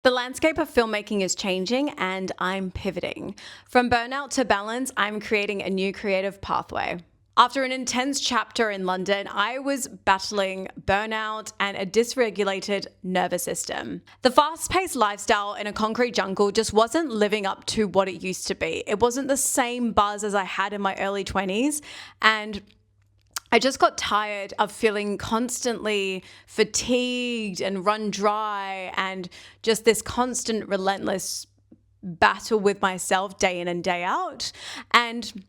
The landscape of filmmaking is changing and I'm pivoting. From burnout to balance, I'm creating a new creative pathway. After an intense chapter in London, I was battling burnout and a dysregulated nervous system. The fast-paced lifestyle in a concrete jungle just wasn't living up to what it used to be. It wasn't the same buzz as I had in my early 20s, and I just got tired of feeling constantly fatigued and run dry and just this constant relentless battle with myself day in and day out. And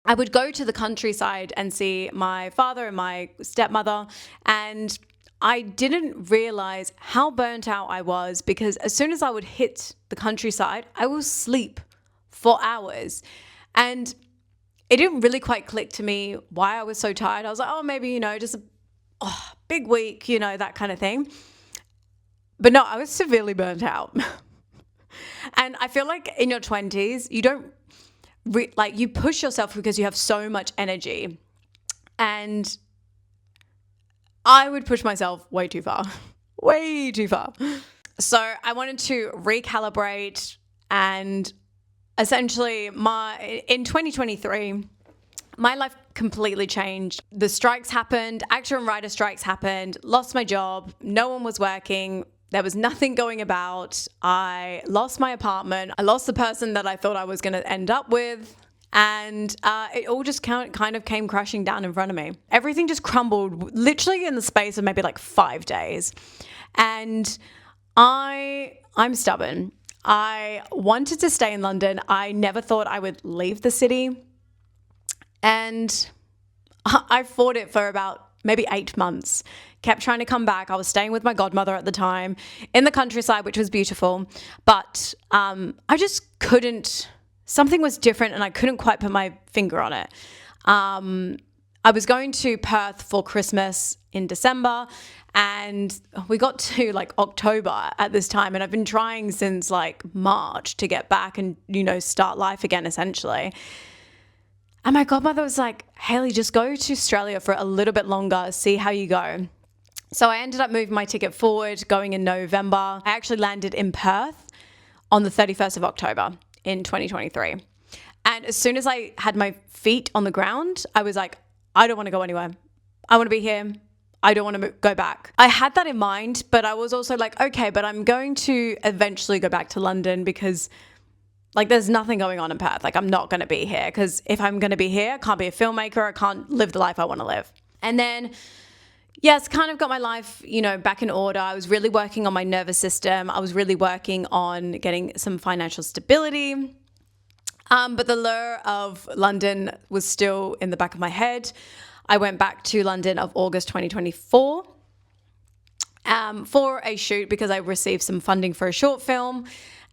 I would go to the countryside and see my father and my stepmother, and I didn't realize how burnt out I was because as soon as I would hit the countryside, I would sleep for hours. And it didn't really quite click to me why I was so tired. I was like, oh, maybe, just a big week, that kind of thing. But no, I was severely burnt out. And I feel like in your 20s, you don't, you push yourself because you have so much energy. And I would push myself way too far, way too far. So I wanted to recalibrate, and essentially in 2023, my life completely changed. The strikes happened, actor and writer strikes happened, lost my job, no one was working, there was nothing going about. I lost my apartment, I lost the person that I thought I was going to end up with, and it all just kind of came crashing down in front of me. Everything just crumbled literally in the space of maybe like 5 days. And I'm stubborn. I wanted to stay in London. I never thought I would leave the city. And I fought it for about maybe 8 months. Kept trying to come back. I was staying with my godmother at the time in the countryside, which was beautiful. But I just couldn't, something was different and I couldn't quite put my finger on it. I was going to Perth for Christmas in December, and we got to like October at this time, and I've been trying since like March to get back and, start life again, essentially. And my godmother was like, Hayley, just go to Australia for a little bit longer, see how you go. So I ended up moving my ticket forward, going in November. I actually landed in Perth on the 31st of October in 2023. And as soon as I had my feet on the ground, I was like, I don't want to go anywhere. I want to be here. I don't want to go back. I had that in mind, but I was also like, okay, but I'm going to eventually go back to London because there's nothing going on in Perth. I'm not going to be here because if I'm going to be here, I can't be a filmmaker. I can't live the life I want to live. And then, yes, kind of got my life, back in order. I was really working on my nervous system. I was really working on getting some financial stability. But the lure of London was still in the back of my head. I went back to London of August 2024 for a shoot because I received some funding for a short film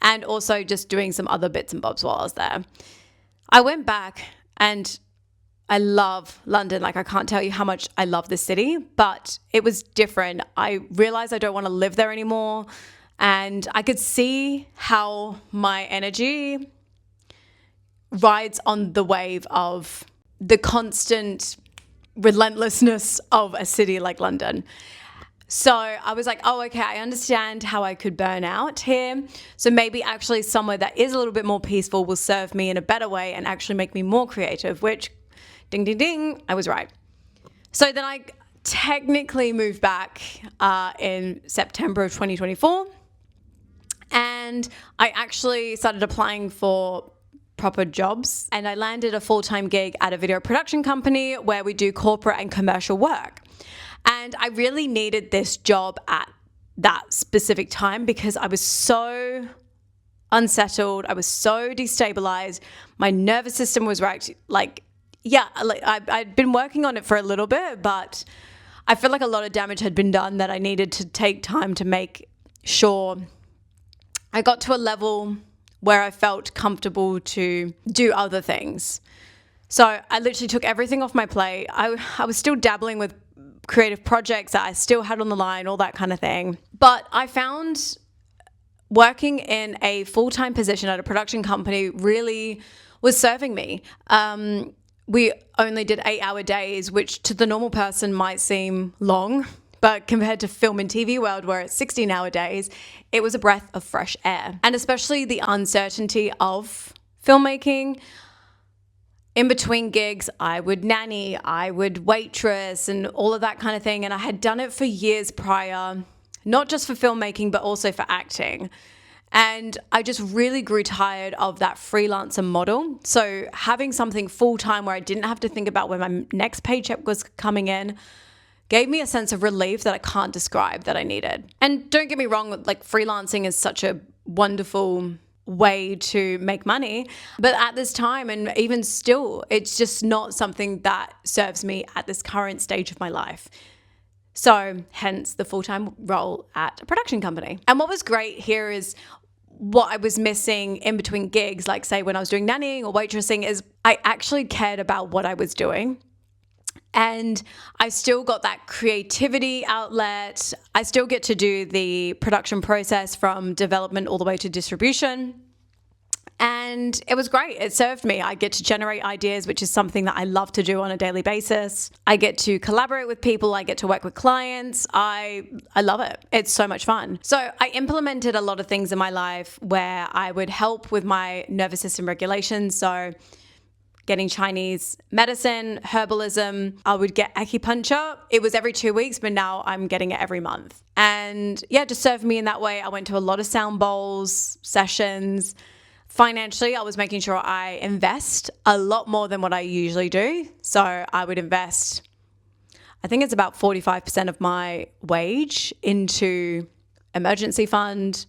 and also just doing some other bits and bobs while I was there. I went back and I love London. I can't tell you how much I love this city, but it was different. I realized I don't want to live there anymore, and I could see how my energy rides on the wave of the constant relentlessness of a city like London. So I was like, oh, okay, I understand how I could burn out here. So maybe actually somewhere that is a little bit more peaceful will serve me in a better way and actually make me more creative, which, ding, ding, ding, I was right. So then I technically moved back in September of 2024. And I actually started applying for proper jobs, and I landed a full-time gig at a video production company where we do corporate and commercial work. And I really needed this job at that specific time because I was so unsettled. I was so destabilized. My nervous system was wrecked. I'd been working on it for a little bit, but I feel like a lot of damage had been done that I needed to take time to make sure I got to a level where I felt comfortable to do other things. So I literally took everything off my plate. I was still dabbling with creative projects that I still had on the line, all that kind of thing. But I found working in a full-time position at a production company really was serving me. We only did 8-hour days, which to the normal person might seem long, but compared to film and TV world where it's 60 nowadays, it was a breath of fresh air. And especially the uncertainty of filmmaking. In between gigs, I would nanny, I would waitress and all of that kind of thing. And I had done it for years prior, not just for filmmaking, but also for acting. And I just really grew tired of that freelancer model. So having something full-time where I didn't have to think about when my next paycheck was coming in gave me a sense of relief that I can't describe that I needed. And don't get me wrong, like freelancing is such a wonderful way to make money. But at this time, and even still, it's just not something that serves me at this current stage of my life. So hence the full-time role at a production company. And what was great here is what I was missing in between gigs, like say when I was doing nannying or waitressing, is I actually cared about what I was doing. And I still got that creativity outlet. I still get to do the production process from development all the way to distribution. And it was great. It served me. I get to generate ideas, which is something that I love to do on a daily basis. I get to collaborate with people. I get to work with clients. I love it. It's so much fun. So I implemented a lot of things in my life where I would help with my nervous system regulation. So getting Chinese medicine, herbalism. I would get acupuncture. It was every 2 weeks, but now I'm getting it every month. And yeah, just served me in that way. I went to a lot of sound bowls, sessions. Financially, I was making sure I invest a lot more than what I usually do. So I would invest, I think it's about 45% of my wage into emergency fund,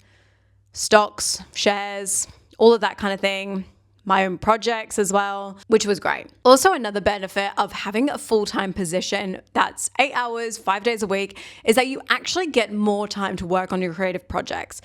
stocks, shares, all of that kind of thing. My own projects as well, which was great. Also, another benefit of having a full-time position that's 8 hours, 5 days a week, is that you actually get more time to work on your creative projects.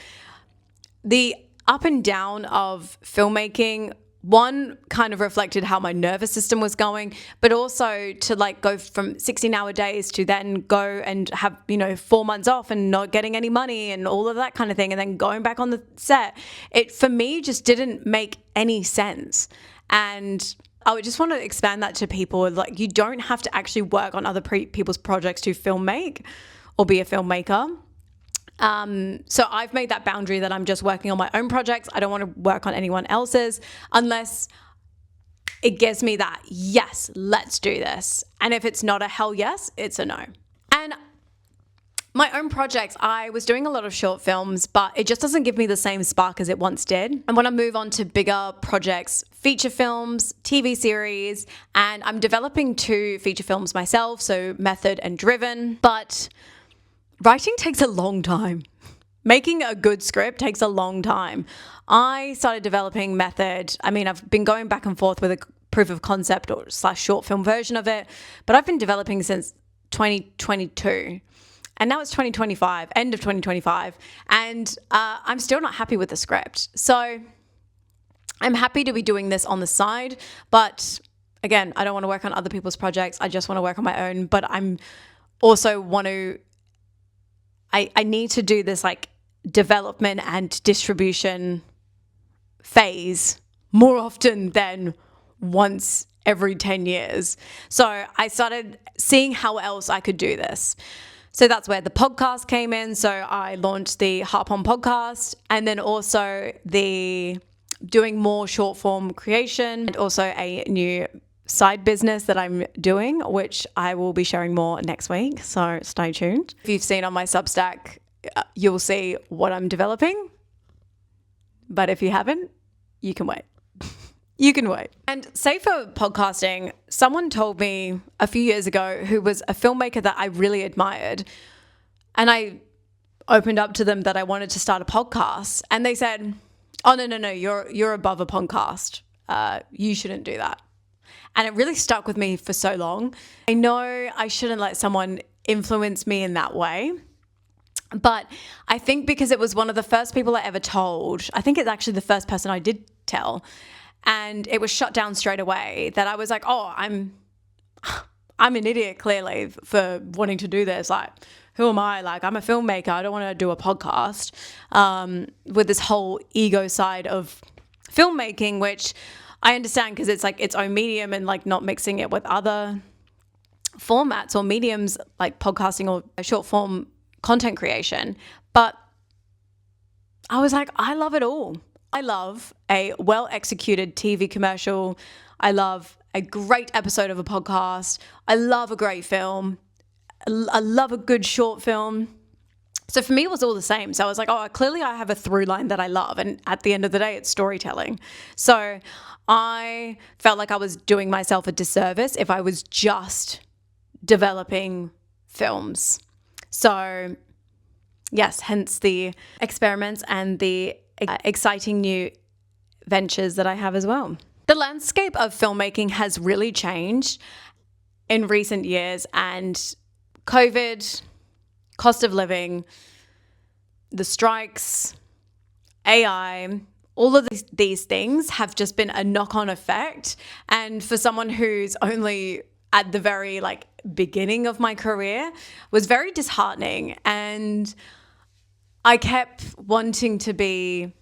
The up and down of filmmaking, one kind of reflected how my nervous system was going, but also to like go from 16-hour days to then go and have, 4 months off and not getting any money and all of that kind of thing. And then going back on the set, it for me just didn't make any sense. And I would just want to expand that to people. Like, you don't have to actually work on other people's projects to filmmake or be a filmmaker. So I've made that boundary that I'm just working on my own projects. I don't want to work on anyone else's unless it gives me that, yes, let's do this. And if it's not a hell yes, it's a no. And my own projects, I was doing a lot of short films, but it just doesn't give me the same spark as it once did. I want to move on to bigger projects, feature films, TV series, and I'm developing 2 feature films myself, so Method and Driven, but writing takes a long time. Making a good script takes a long time. I started developing Method. I mean, I've been going back and forth with a proof of concept or / short film version of it, but I've been developing since 2022. And now it's 2025, end of 2025. And I'm still not happy with the script. So I'm happy to be doing this on the side. But again, I don't want to work on other people's projects. I just want to work on my own. But I'm also want to I need to do this like development and distribution phase more often than once every 10 years. So I started seeing how else I could do this. So that's where the podcast came in. So I launched the Harp On podcast, and then also the doing more short form creation, and also a new side business that I'm doing, which I will be sharing more next week. So stay tuned. If you've seen on my Substack, you'll see what I'm developing. But if you haven't, you can wait. You can wait. And say for podcasting, someone told me a few years ago who was a filmmaker that I really admired, and I opened up to them that I wanted to start a podcast, and they said, "Oh no, you're above a podcast. You shouldn't do that." And it really stuck with me for so long. I know I shouldn't let someone influence me in that way. But I think because it was one of the first people I ever told, I think it's actually the first person I did tell, and it was shut down straight away, that I was like, oh, I'm an idiot clearly for wanting to do this. Like, who am I? Like, I'm a filmmaker. I don't want to do a podcast with this whole ego side of filmmaking, which I understand because it's like its own medium and like not mixing it with other formats or mediums like podcasting or short form content creation. But I was like, I love it all. I love a well executed TV commercial. I love a great episode of a podcast. I love a great film. I love a good short film. So for me, it was all the same. So I was like, oh, clearly I have a through line that I love. And at the end of the day, it's storytelling. So I felt like I was doing myself a disservice if I was just developing films. So yes, hence the experiments and the exciting new ventures that I have as well. The landscape of filmmaking has really changed in recent years, and COVID, cost of living, the strikes, AI, all of these things have just been a knock-on effect. And for someone who's only at the very beginning of my career, was very disheartening. And I kept wanting to be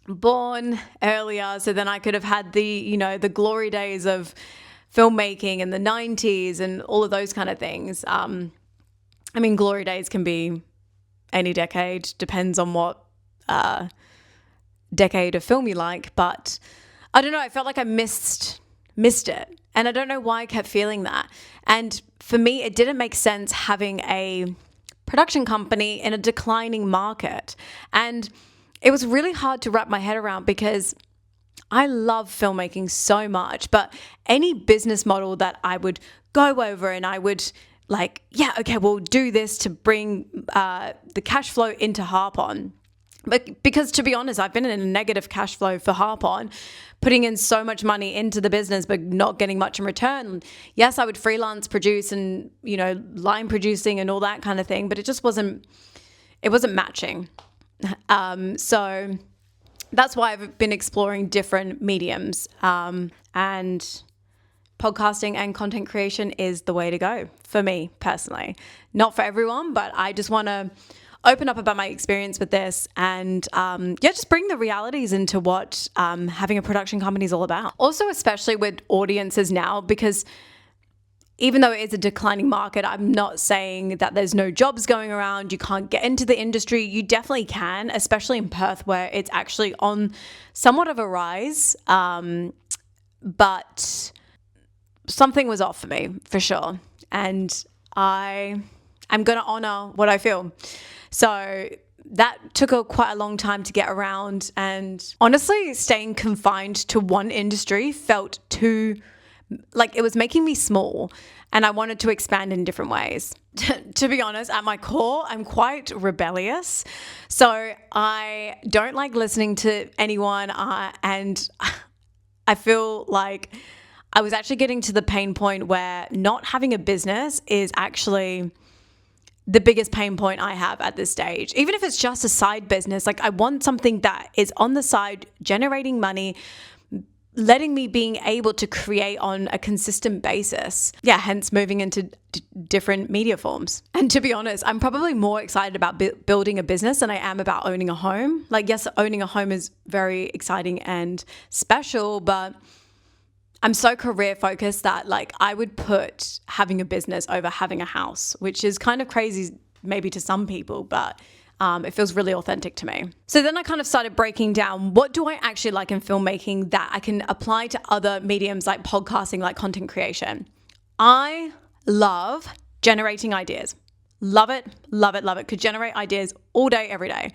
born earlier so then I could have had the glory days of filmmaking in the 90s and all of those kind of things. I mean, glory days can be any decade, depends on what decade of film you like. But I don't know, I felt like I missed it. And I don't know why I kept feeling that. And for me, it didn't make sense having a production company in a declining market. And it was really hard to wrap my head around because I love filmmaking so much, but any business model that I would go over and I would we'll do this to bring the cash flow into Harp On. But because to be honest, I've been in a negative cash flow for Harp On, putting in so much money into the business, but not getting much in return. Yes, I would freelance produce and, line producing and all that kind of thing, but it just wasn't matching. So that's why I've been exploring different mediums, and podcasting and content creation is the way to go for me personally. Not for everyone, but I just want to open up about my experience with this and just bring the realities into what having a production company is all about. Also, especially with audiences now, because even though it is a declining market, I'm not saying that there's no jobs going around, you can't get into the industry. You definitely can, especially in Perth where it's actually on somewhat of a rise. But something was off for me, for sure. And I'm going to honor what I feel. So that took quite a long time to get around. And honestly, staying confined to one industry felt too, it was making me small. And I wanted to expand in different ways. To be honest, at my core, I'm quite rebellious. So I don't like listening to anyone. And I feel like I was actually getting to the pain point where not having a business is actually the biggest pain point I have at this stage. Even if it's just a side business, I want something that is on the side, generating money, letting me being able to create on a consistent basis. Yeah, hence moving into different media forms. And to be honest, I'm probably more excited about building a business than I am about owning a home. Yes, owning a home is very exciting and special, but I'm so career focused that I would put having a business over having a house, which is kind of crazy maybe to some people, but it feels really authentic to me. So then I kind of started breaking down what do I actually like in filmmaking that I can apply to other mediums like podcasting, like content creation. I love generating ideas. Love it, love it, love it. Could generate ideas all day, every day.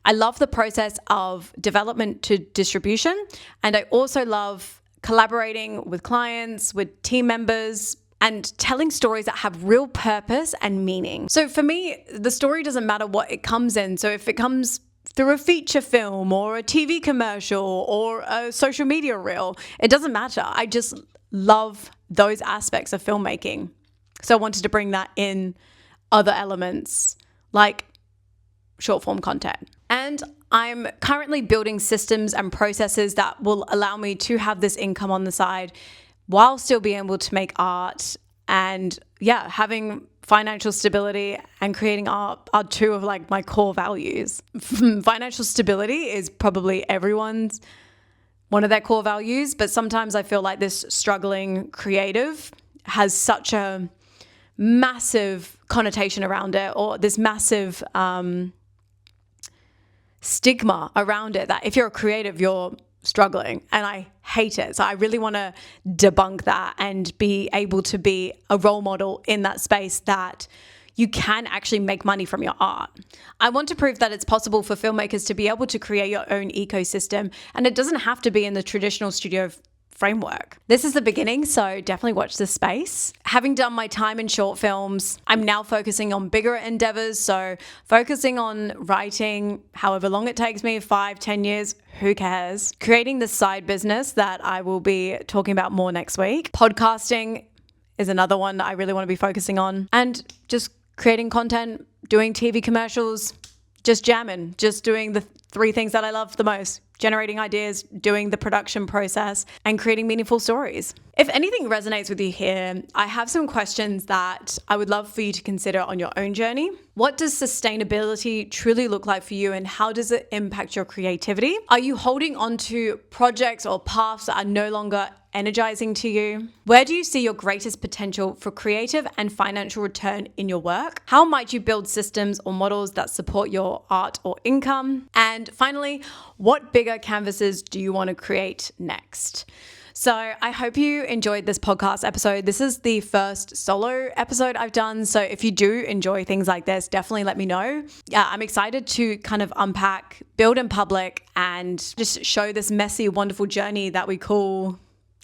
I love the process of development to distribution. And I also love collaborating with clients, with team members, and telling stories that have real purpose and meaning. So for me, the story doesn't matter what it comes in. So if it comes through a feature film or a TV commercial or a social media reel, it doesn't matter. I just love those aspects of filmmaking. So I wanted to bring that in other elements like short form content. And I'm currently building systems and processes that will allow me to have this income on the side while still being able to make art. And having financial stability and creating art are two of my core values. Financial stability is probably everyone's one of their core values, but sometimes I feel like this struggling creative has such a massive connotation around it, or this massive stigma around it, that if you're a creative, you're struggling, and I hate it. So I really want to debunk that and be able to be a role model in that space, that you can actually make money from your art. I want to prove that it's possible for filmmakers to be able to create your own ecosystem, and it doesn't have to be in the traditional studio framework. This is the beginning, so definitely watch this space. Having done my time in short films, I'm now focusing on bigger endeavors. So focusing on writing, however long it takes me, 5-10 years, who cares? Creating this side business that I will be talking about more next week. Podcasting is another one that I really want to be focusing on. And just creating content, doing TV commercials, just jamming, just doing the 3 things that I love the most: generating ideas, doing the production process, and creating meaningful stories. If anything resonates with you here, I have some questions that I would love for you to consider on your own journey. What does sustainability truly look like for you, and how does it impact your creativity? Are you holding on to projects or paths that are no longer energizing to you? Where do you see your greatest potential for creative and financial return in your work? How might you build systems or models that support your art or income? And finally, what bigger canvases do you want to create next? So I hope you enjoyed this podcast episode. This is the first solo episode I've done. So if you do enjoy things like this, definitely let me know. Yeah, I'm excited to kind of unpack, build in public, and just show this messy, wonderful journey that we call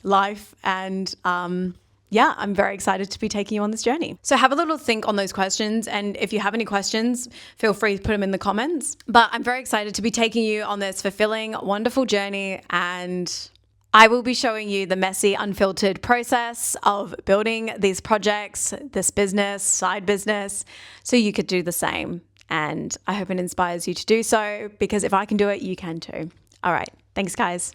life. And yeah, I'm very excited to be taking you on this journey. So have a little think on those questions. And if you have any questions, feel free to put them in the comments. But I'm very excited to be taking you on this fulfilling, wonderful journey. And I will be showing you the messy, unfiltered process of building these projects, this business, side business, so you could do the same. And I hope it inspires you to do so, because if I can do it, you can too. All right. Thanks, guys.